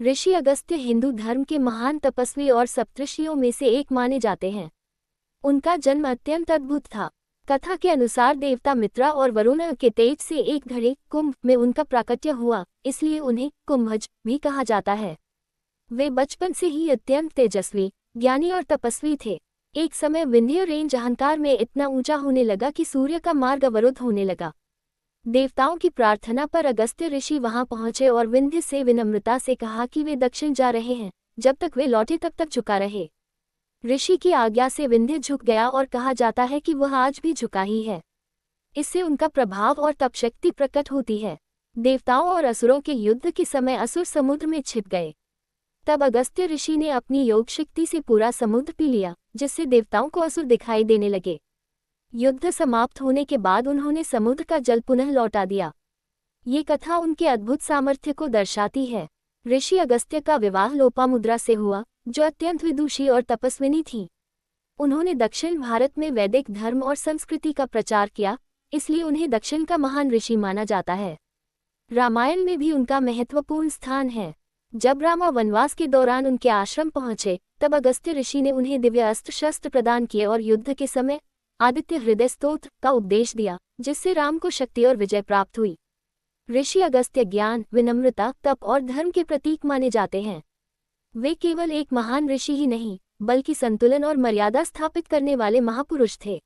ऋषि अगस्त्य हिंदू धर्म के महान तपस्वी और सप्तऋषियों में से एक माने जाते हैं। उनका जन्म अत्यंत अद्भुत था। कथा के अनुसार देवता मित्रा और वरुण के तेज से एक घड़े कुंभ में उनका प्राकट्य हुआ, इसलिए उन्हें कुंभज भी कहा जाता है। वे बचपन से ही अत्यंत तेजस्वी, ज्ञानी और तपस्वी थे। एक समय विंध्य रेंज अहंकार में इतना ऊंचा होने लगा कि सूर्य का मार्ग अवरुद्ध होने लगा। देवताओं की प्रार्थना पर अगस्त्य ऋषि वहां पहुंचे और विंध्य से विनम्रता से कहा कि वे दक्षिण जा रहे हैं, जब तक वे लौटे तब तक झुका रहे। ऋषि की आज्ञा से विंध्य झुक गया और कहा जाता है कि वह आज भी झुका ही है। इससे उनका प्रभाव और तपशक्ति प्रकट होती है। देवताओं और असुरों के युद्ध के समय असुर समुद्र में छिप गए। तब अगस्त्य ऋषि ने अपनी योग शक्ति से पूरा समुद्र पी लिया, जिससे देवताओं को असुर दिखाई देने लगे। युद्ध समाप्त होने के बाद उन्होंने समुद्र का जल पुनः लौटा दिया। ये कथा उनके अद्भुत सामर्थ्य को दर्शाती है। ऋषि अगस्त्य का विवाह लोपामुद्रा से हुआ, जो अत्यंत विदुषी और तपस्विनी थी। उन्होंने दक्षिण भारत में वैदिक धर्म और संस्कृति का प्रचार किया, इसलिए उन्हें दक्षिण का महान ऋषि माना जाता है। रामायण में भी उनका महत्वपूर्ण स्थान है। जब रामा वनवास के दौरान उनके आश्रम पहुंचे, तब अगस्त्य ऋषि ने उन्हें दिव्य अस्त्र शस्त्र प्रदान किए और युद्ध के समय आदित्य हृदय स्तोत्र का उपदेश दिया, जिससे राम को शक्ति और विजय प्राप्त हुई। ऋषि अगस्त्य ज्ञान, विनम्रता, तप और धर्म के प्रतीक माने जाते हैं। वे केवल एक महान ऋषि ही नहीं, बल्कि संतुलन और मर्यादा स्थापित करने वाले महापुरुष थे।